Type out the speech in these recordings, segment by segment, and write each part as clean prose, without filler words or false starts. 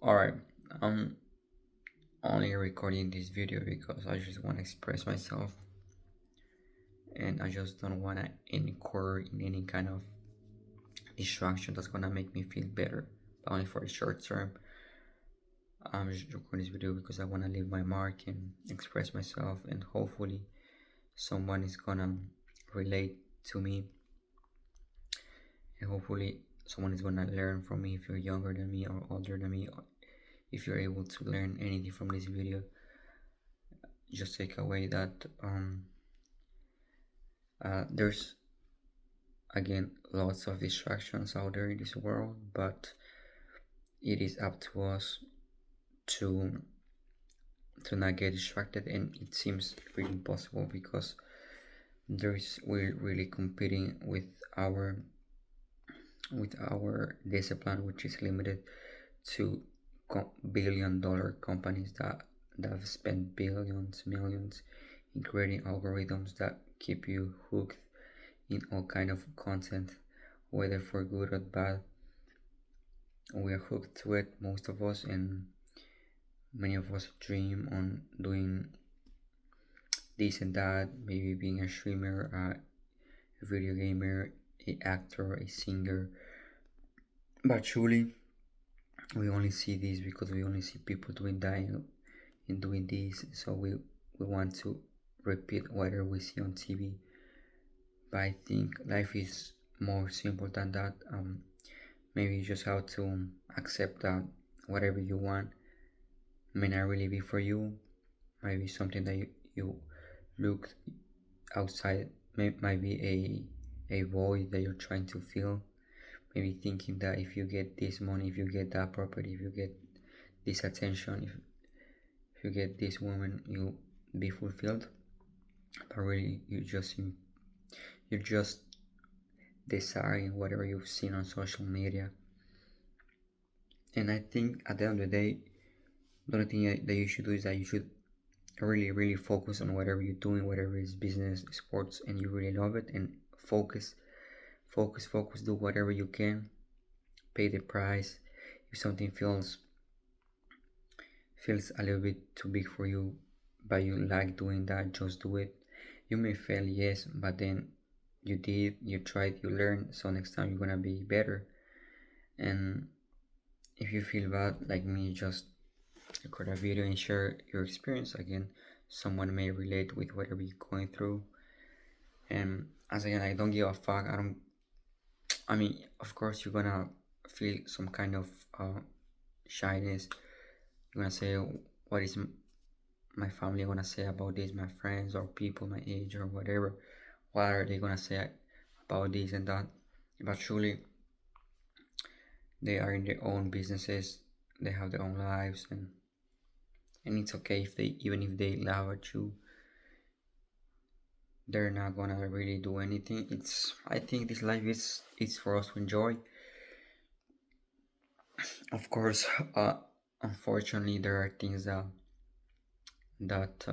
Alright, I'm only recording this video because I just want to express myself and I just don't want to incur in any kind of distraction that's gonna make me feel better, but only for a short term. I'm just recording this video because I want to leave my mark and express myself, and hopefully, someone is gonna relate to me, and hopefully, someone is gonna learn from me if you're younger than me or older than me. Or if you're able to learn anything from this video, just take away that there's again lots of distractions out there in this world, but it is up to us to not get distracted, and it seems really impossible because we're really competing with our discipline, which is limited to billion-dollar companies that have spent billions, millions in creating algorithms that keep you hooked in all kind of content, whether for good or bad. We are hooked to it, most of us, and many of us dream on doing this and that, maybe being a streamer, a video gamer, a actor, a singer. But truly, we only see this because we only see people doing that and doing this, so we want to repeat whatever we see on TV. But I think life is more simple than that. Maybe you just have to accept that whatever you want may not really be for you. Might be something that you look outside, might be a void that you're trying to fill. Maybe thinking that if you get this money, if you get that property, if you get this attention, if you get this woman, you'll be fulfilled. But really, you're just desiring whatever you've seen on social media. And I think at the end of the day, the only thing that you should do is that you should really focus on whatever you're doing, whatever is business, sports, and you really love it, and focus, do whatever you can, pay the price. If something feels a little bit too big for you, but you like doing that, just do it. You may fail, yes, but then you tried, you learned, so next time you're gonna be better. And if you feel bad like me, just record a video and share your experience. Again, someone may relate with whatever you're going through. And as again, I don't give a fuck. I mean, of course you're gonna feel some kind of shyness. You're gonna say, what is my family gonna say about this, my friends or people my age or whatever, what are they gonna say about this and that? But truly, they are in their own businesses, they have their own lives, and it's okay if they, even if they laugh at you, they're not gonna really do anything. I think this life is for us to enjoy. Of course, unfortunately, there are things that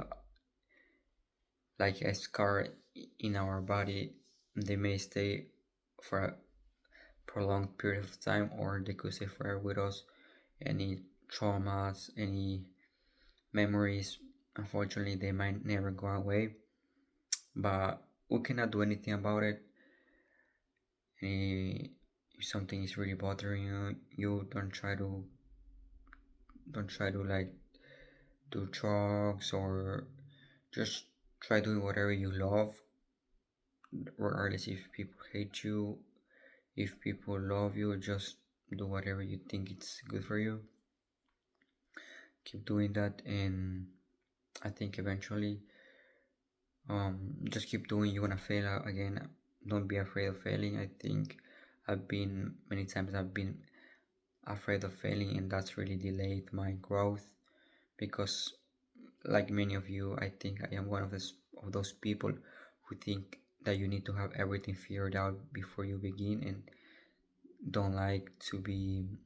like a scar in our body, they may stay for a prolonged period of time, or they could stay forever with us. Any traumas, any memories, unfortunately, they might never go away, but we cannot do anything about it. If something is really bothering you, don't try to like do drugs, or just try doing whatever you love, regardless if people hate you, if people love you. Just do whatever you think it's good for you. Keep doing that, and I think eventually, just keep doing. You're gonna fail again. Don't be afraid of failing. I think many times I've been afraid of failing, and that's really delayed my growth, because like many of you, I think I am one of those people who think that you need to have everything figured out before you begin, and don't like to be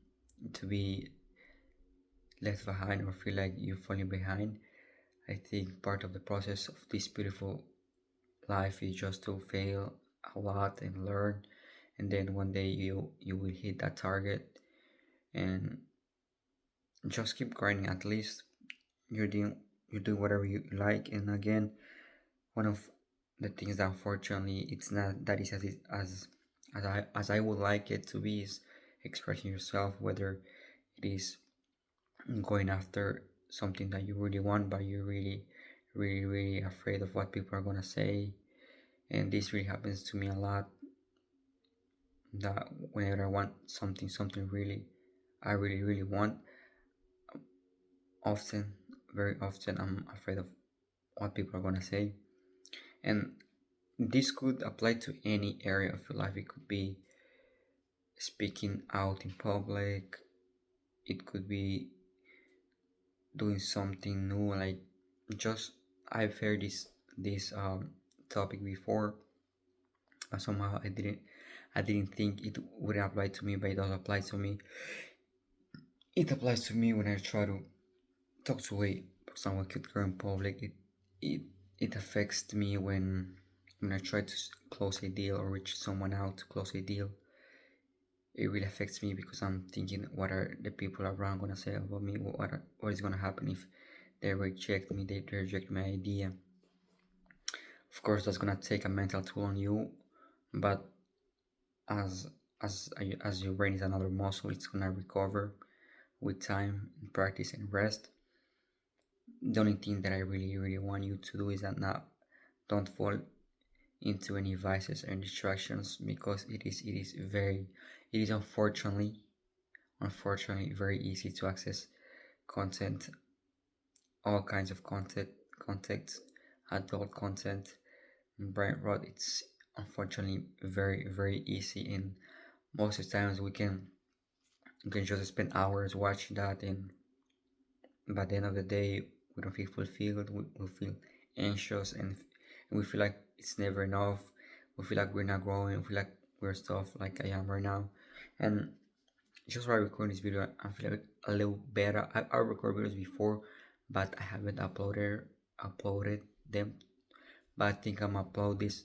left behind or feel like you're falling behind. I think part of the process of this beautiful life is just to fail a lot and learn, and then one day you will hit that target, and just keep grinding. At least you're doing you do whatever you like. And again, one of the things that unfortunately it's not that easy as I would like it to be is expressing yourself, whether it is going after something that you really want but you're really afraid of what people are gonna say. And this really happens to me a lot, that whenever I want something really I really want, often, very often, I'm afraid of what people are gonna say. And this could apply to any area of your life. It could be speaking out in public, it could be doing something new, like just I've heard this topic before, but somehow I didn't think it would apply to me, but it does apply to me. It applies to me when I try to talk to someone could go in public. It it affects me when I try to close a deal or reach someone out to close a deal. It really affects me because I'm thinking, what are the people around gonna say about me? What is gonna happen if they reject me? They reject my idea. Of course, that's gonna take a mental toll on you, but as as your brain is another muscle, it's gonna recover with time and practice and rest. The only thing that I really want you to do is that now don't fall into any vices and distractions, because it is unfortunately very easy to access content, all kinds of content, adult content, brain rot. It's unfortunately very easy, and most of the times we can just spend hours watching that, and by the end of the day we don't feel fulfilled. We feel anxious, and we feel like it's never enough. We feel like we're not growing. We feel like we're stuff like I am right now. And just while recording this video, I'm feeling a little better. I recorded videos before, but I haven't uploaded them. But I think I'm upload this,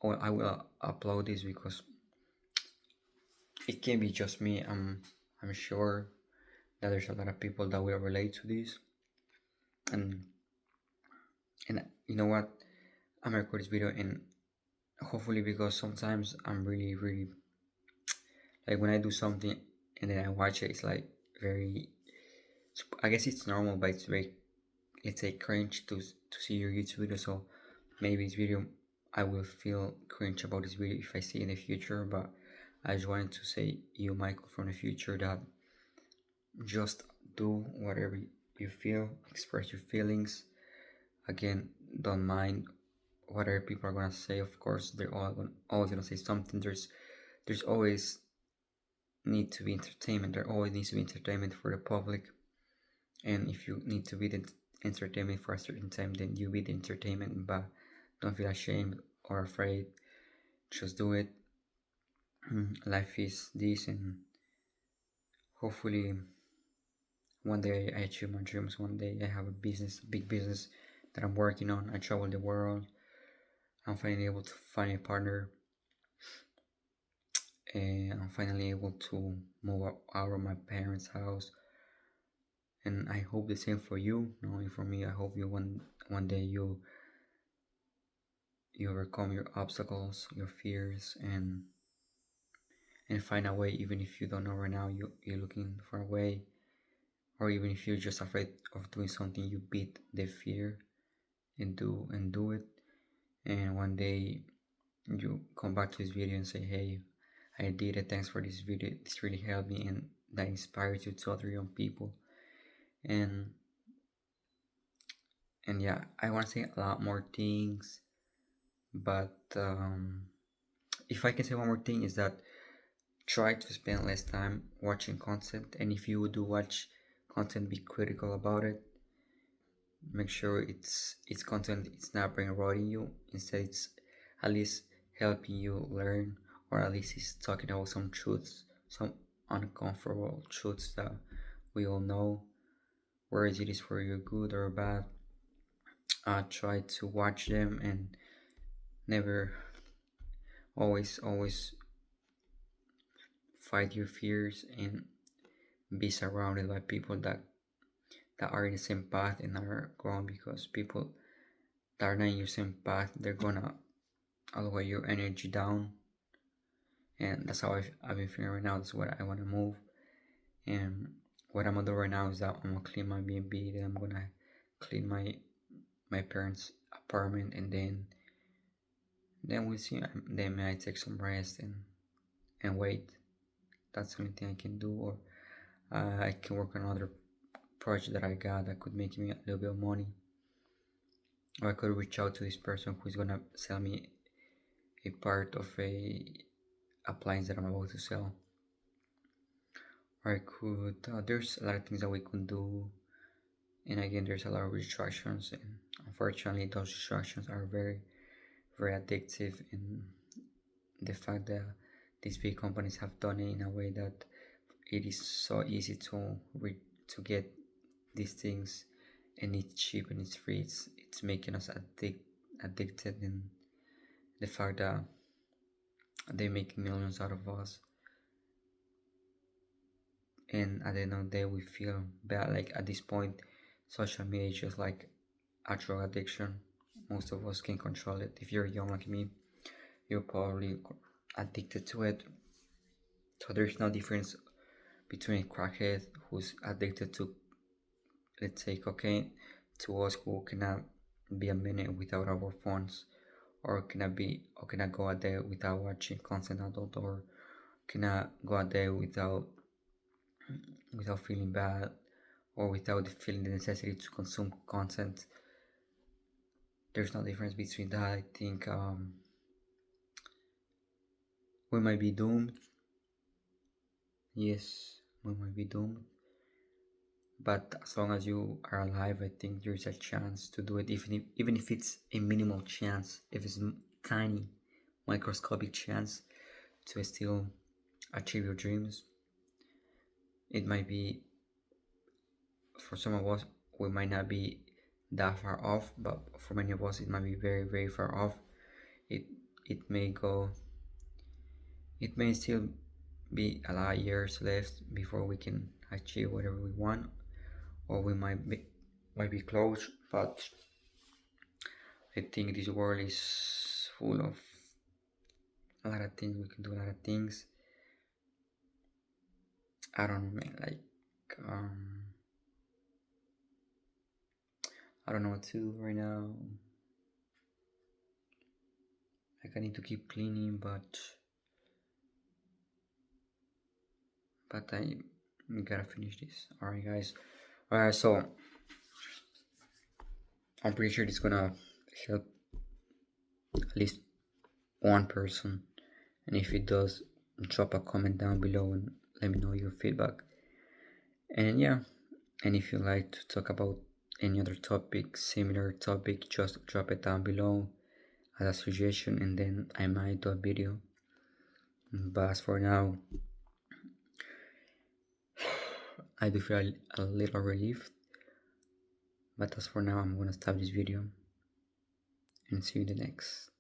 or I will upload this, because it can be just me. I'm sure that there's a lot of people that will relate to this. And and you know what, I'm gonna record this video, and hopefully, because sometimes I'm really like, when I do something and then I watch it, it's like very, I guess it's normal, but it's very, let's say, cringe to see your YouTube video. So maybe this video, I will feel cringe about this video if I see in the future. But I just wanted to say, you Michael from the future, that just do whatever you feel, express your feelings. Again, don't mind what other people are gonna say. Of course, they're always gonna say something. There's always need to be entertainment. There always needs to be entertainment for the public. And if you need to be the entertainment for a certain time, then you be the entertainment. But don't feel ashamed or afraid. Just do it. Life is this, and hopefully one day I achieve my dreams. One day I have a big business that I'm working on. I travel the world. I'm finally able to find a partner, and I'm finally able to move out of my parents' house. And I hope the same for you. Not only for me, I hope you one day you overcome your obstacles, your fears, and find a way. Even if you don't know right now, you're looking for a way, or even if you're just afraid of doing something, you beat the fear and do it. And one day you come back to this video and say, hey, I did it, thanks for this video, this really helped me, and that inspires you to other young people. And yeah, I want to say a lot more things, but if I can say one more thing, is that try to spend less time watching content. And if you do watch content, be critical about it. Make sure it's content, it's not brain rotting you. Instead, it's at least helping you learn, or at least it's talking about some truths, some uncomfortable truths that we all know. Whether it is for your good or bad, try to watch them, and never, always fight your fears, and be surrounded by people that are in the same path and are growing, because people that are not in your same path, they're gonna elevate your energy down. And that's how I've been feeling right now. That's what I want to move. And what I'm gonna do right now is that I'm gonna clean my B&B, then I'm gonna clean my parents' apartment, and then we'll see. Then may I take some rest and wait. That's the only thing I can do. Or I can work on another project that I got that could make me a little bit of money. Or I could reach out to this person who's gonna sell me a part of a appliance that I'm about to sell. Or I could, there's a lot of things that we could do. And again, there's a lot of distractions, and unfortunately those distractions are very, very addictive. And the fact that these big companies have done it in a way that it is so easy to get these things, and it's cheap and it's free. It's making us addicted, and the fact that they make millions out of us, and at the end of the day we feel bad. Like at this point, social media is just like a drug addiction. Most of us can control it. If you're young like me, you're probably addicted to it. So there's no difference between a crackhead who's addicted to, let's say, cocaine, to us who cannot be a minute without our phones, or cannot go a day without watching content adult, or cannot go a day without feeling bad, or without feeling the necessity to consume content. There's no difference between that. I think we might be doomed. Yes, we might be doomed. But as long as you are alive, I think there's a chance to do it, even if it's a minimal chance, if it's tiny, microscopic chance to still achieve your dreams. It might be, for some of us, we might not be that far off, but for many of us, it might be very, very far off. It it may go. It may still be a lot of years left before we can achieve whatever we want, or we might be close. But I think this world is full of a lot of things. We can do a lot of things. I don't know, man. Like, I don't know what to do right now. Like, I need to keep cleaning, but I gotta finish this. Alright, guys. Alright, so I'm pretty sure it's gonna help at least one person. And if it does, drop a comment down below and let me know your feedback. And yeah, and if you like to talk about any other topic, similar topic, just drop it down below as a suggestion, and then I might do a video. But as for now, I do feel a little relieved. But as for now, I'm gonna stop this video and see you in the next.